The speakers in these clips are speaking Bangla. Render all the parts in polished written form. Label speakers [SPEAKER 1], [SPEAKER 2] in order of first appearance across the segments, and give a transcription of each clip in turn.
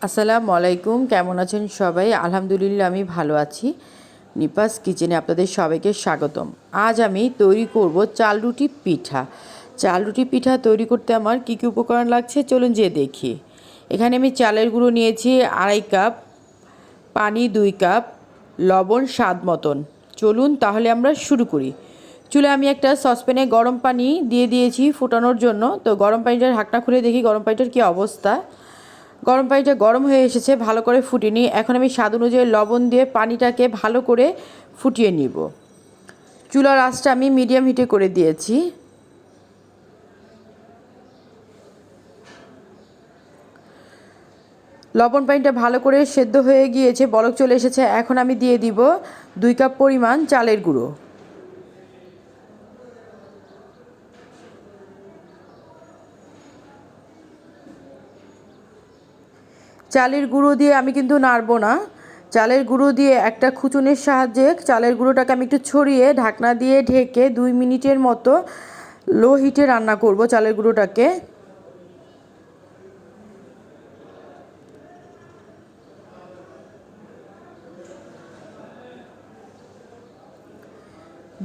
[SPEAKER 1] আসসালামু আলাইকুম, কেমন আছেন সবাই? আলহামদুলিল্লাহ আমি ভালো আছি। নিপাস কিচেনে আপনাদের সবাইকে স্বাগতম। আজ আমি তৈরি করব চাল রুটি পিঠা। চাল রুটি পিঠা তৈরি করতে আমার কী কী উপকরণ লাগছে চলুন যেয়ে দেখি। এখানে আমি চালের গুঁড়ো নিয়েছি 2.5 কাপ, পানি 2 কাপ, লবণ স্বাদ মতন। চলুন তাহলে আমরা শুরু করি। চুলে আমি একটা সসপ্যানে গরম পানি দিয়ে দিয়েছি ফোটানোর জন্য। তো গরম পানিটার ঢাকনা খুলে দেখি গরম পানিটার কী অবস্থা। গরম পানিটা গরম হয়ে এসেছে, ভালো করে ফুটিয়ে নিই। এখন আমি স্বাদ অনুযায়ী লবণ দিয়ে পানিটাকে ভালো করে ফুটিয়ে নিব। চুলার আঁচটা আমি মিডিয়াম হিটে করে দিয়েছি। লবণ পানিটা ভালো করে সেদ্ধ হয়ে গিয়েছে, বলক চলে এসেছে। এখন আমি দিয়ে দিব 2 কাপ পরিমাণ চালের গুঁড়ো। চালের গুঁড়ো দিয়ে আমি কিন্তু নাড়বো না। চালের গুঁড়ো দিয়ে একটা খুঁচুনির সাহায্যে চালের গুঁড়োটাকে আমি একটু ছড়িয়ে ঢাকনা দিয়ে ঢেকে 2 মিনিটের মতো লো হিটে রান্না করব চালের গুঁড়োটাকে।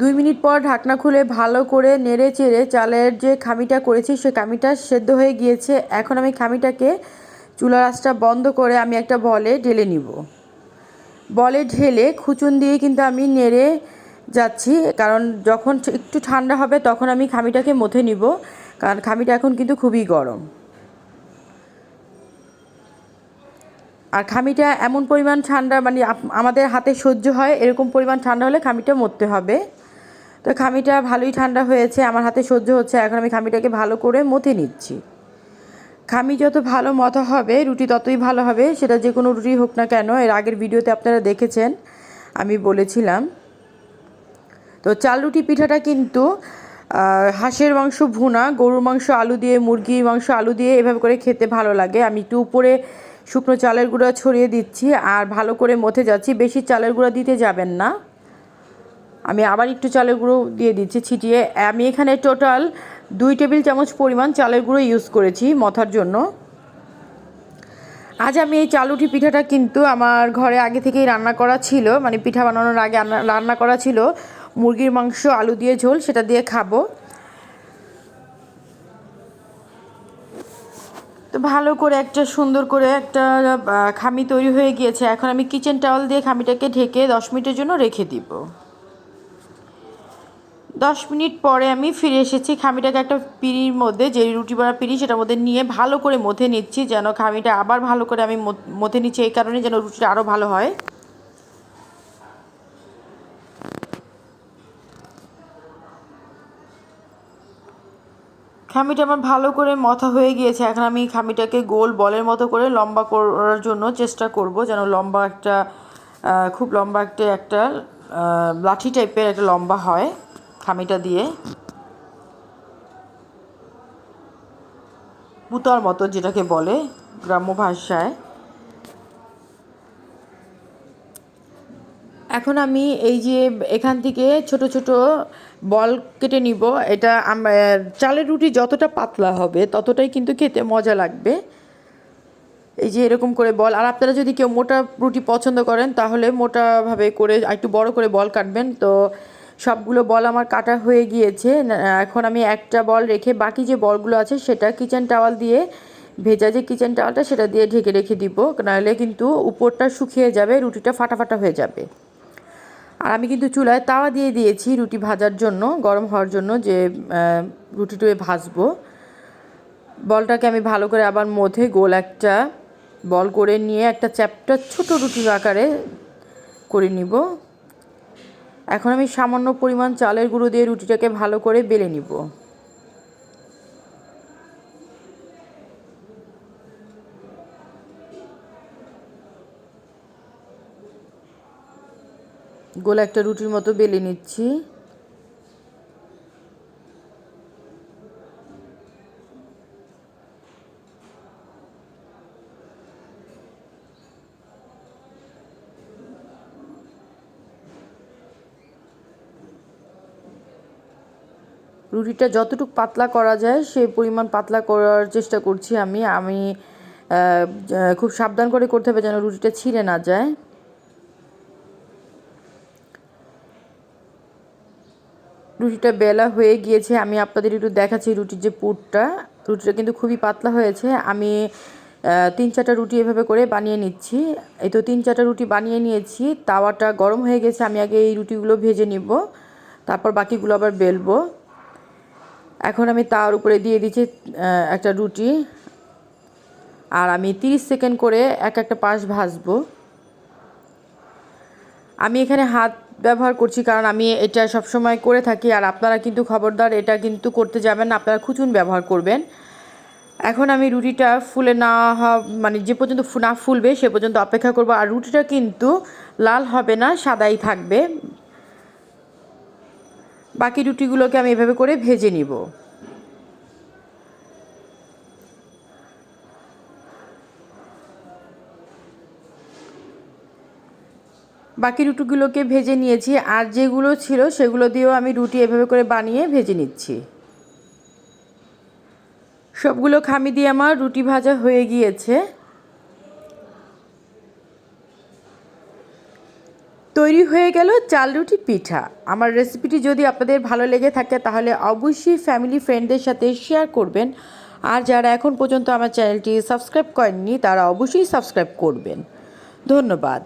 [SPEAKER 1] দুই মিনিট পর ঢাকনা খুলে ভালো করে নেড়ে চেড়ে চালের যে খামিটা করেছি সে খামিটা সেদ্ধ হয়ে গিয়েছে। এখন আমি খামিটাকে চুলার আঁচটা বন্ধ করে আমি একটা বলে ঢেলে নিব। বলে ঢেলে খুচুন দিয়ে কিন্তু আমি নেড়ে যাচ্ছি, কারণ যখন একটু ঠান্ডা হবে তখন আমি খামিটাকে মথে নিব, কারণ খামিটা এখন কিন্তু খুবই গরম। আর খামিটা এমন পরিমাণ ঠান্ডা মানে আমাদের হাতে সহ্য হয় এরকম পরিমাণ ঠান্ডা হলে খামিটা মথতে হবে। তো খামিটা ভালোই ঠান্ডা হয়েছে, আমার হাতে সহ্য হচ্ছে। এখন আমি খামিটাকে ভালো করে মথে নিচ্ছি। খামি যত ভালো মথা হবে রুটি ততই ভালো হবে, সেটা যে কোনো রুটি হোক না কেন। এর আগের ভিডিওতে আপনারা দেখেছেন আমি বলেছিলাম। তো চাল রুটি পিঠাটা কিন্তু হাঁসের মাংস ভুনা, গরুর মাংস আলু দিয়ে, মুরগির মাংস আলু দিয়ে এভাবে করে খেতে ভালো লাগে। আমি একটু উপরে শুকনো চালের গুঁড়া ছড়িয়ে দিচ্ছি আর ভালো করে মথে যাচ্ছি। বেশি চালের গুঁড়া দিতে যাবেন না। আমি আবার একটু চালের গুঁড়ো দিয়ে দিচ্ছি ছিটিয়ে। আমি এখানে টোটাল 2 টেবিল চামচ পরিমাণ চালের গুঁড়ো ইউজ করেছি মথার জন্য। আজ আমি এই চাল রুটি পিঠাটা কিন্তু আমার ঘরে আগে থেকেই রান্না করা ছিল, মানে পিঠা বানানোর আগে রান্না করা ছিল মুরগির মাংস আলু দিয়ে ঝোল, সেটা দিয়ে খাবো। তো ভালো করে একটা সুন্দর করে একটা খামি তৈরি হয়ে গিয়েছে। এখন আমি কিচেন টাওয়াল দিয়ে খামিটাকে ঢেকে 10 মিনিটের জন্য রেখে দিব। 10 মিনিট পরে আমি ফিরে এসেছি। খামিটাকে একটা পিঁড়ির মধ্যে, যে রুটি বাড়া পিঁড়ি সেটার মধ্যে নিয়ে ভালো করে মথে নিচ্ছি, যেন খামিটা আবার ভালো করে আমি মথে নিচ্ছি এই কারণে যেন রুটিটা আরও ভালো হয়। খামিটা আমার ভালো করে মথা হয়ে গিয়েছে। এখন আমি খামিটাকে গোল বলের মতো করে লম্বা করার জন্য চেষ্টা করব, যেন লম্বা একটা খুব লম্বা একটা লাঠি টাইপের একটা লম্বা হয় খামিটা দিয়ে, পুতার মতো যেটাকে বলে গ্রাম্য ভাষায়। এখন আমি এই যে এখান থেকে ছোট ছোট বল কেটে নিব। এটা চালের রুটি যতটা পাতলা হবে ততটাই কিন্তু খেতে মজা লাগবে। এই যে এরকম করে বল। আর আপনারা যদি কেউ মোটা রুটি পছন্দ করেন তাহলে মোটাভাবে করে একটু বড় করে বল কাটবেন। তো সবগুলো বল আমার কাটা হয়ে গিয়েছে। এখন আমি একটা বল রেখে বাকি যে বলগুলো আছে সেটা কিচেন টাওয়াল দিয়ে, ভেজা যে কিচেন টাওয়ালটা সেটা দিয়ে ঢেকে রেখে দিব, নাহলে কিন্তু উপরটা শুকিয়ে যাবে, রুটিটা ফাটা ফাটা হয়ে যাবে। আর আমি কিন্তু চুলায় তাওয়া দিয়ে দিয়েছি রুটি ভাজার জন্য, গরম হওয়ার জন্য, যে রুটিটা ভাজবো। বলটাকে আমি ভালো করে আবার মধ্যে গোল একটা বল করে নিয়ে একটা চ্যাপ্টা ছোট রুটির আকারে করে নিব। এখন আমি সামান্য পরিমাণ চালের গুঁড়ো দিয়ে রুটিটাকে ভালো করে বেলে নিব। গোল একটা রুটির মতো বেলে নিচ্ছি। রুটিটা যতটুকু পাতলা করা যায় সেই পরিমাণ পাতলা করার চেষ্টা করছি আমি। খুব সাবধান করে করতে হবে যেন রুটিটা ছিঁড়ে না যায়। রুটিটা বেলা হয়ে গিয়েছে, আমি আপনাদের একটু দেখাচ্ছি রুটির যে পুরটা। রুটিটা কিন্তু খুবই পাতলা হয়েছে। আমি 3-4টা রুটি এভাবে করে বানিয়ে নিচ্ছি। এই তো 3-4টা রুটি বানিয়ে নিয়েছি। তাওয়াটা গরম হয়ে গেছে, আমি আগে এই রুটিগুলো ভেজে নিব, তারপর বাকিগুলো আবার বেলবো। এখন আমি তার উপরে দিয়ে দিচ্ছি একটা রুটি, আর আমি 30 সেকেন্ড করে একটা পাশ ভাজবো। আমি এখানে হাত ব্যবহার করছি কারণ আমি এটা সবসময় করে থাকি, আর আপনারা কিন্তু খবরদার এটা কিন্তু করতে যাবেন না, আপনারা খুচুন ব্যবহার করবেন। এখন আমি রুটিটা ফুলে না মানে যে পর্যন্ত না ফুলবে সে পর্যন্ত অপেক্ষা করব। আর রুটিটা কিন্তু লাল হবে না, সাদাই থাকবে। বাকি রুটিগুলোকে আমি এভাবে করে ভেজে নিব। বাকি রুটিগুলোকে ভেজে নিয়েছি, আর যেগুলো ছিল সেগুলো দিয়েও আমি রুটি এভাবে করে বানিয়ে ভেজে নিচ্ছি। সবগুলো খামি দিয়ে আমার রুটি ভাজা হয়ে গিয়েছে। তৈরি হয়ে গেল চাল রুটি পিঠা। আমার রেসিপিটি যদি আপনাদের ভালো লেগে থাকে তাহলে অবশ্যই ফ্যামিলি ফ্রেন্ডদের সাথে শেয়ার করবেন। আর যারা এখন পর্যন্ত আমার চ্যানেলটি সাবস্ক্রাইব করেননি তারা অবশ্যই সাবস্ক্রাইব করবেন। ধন্যবাদ।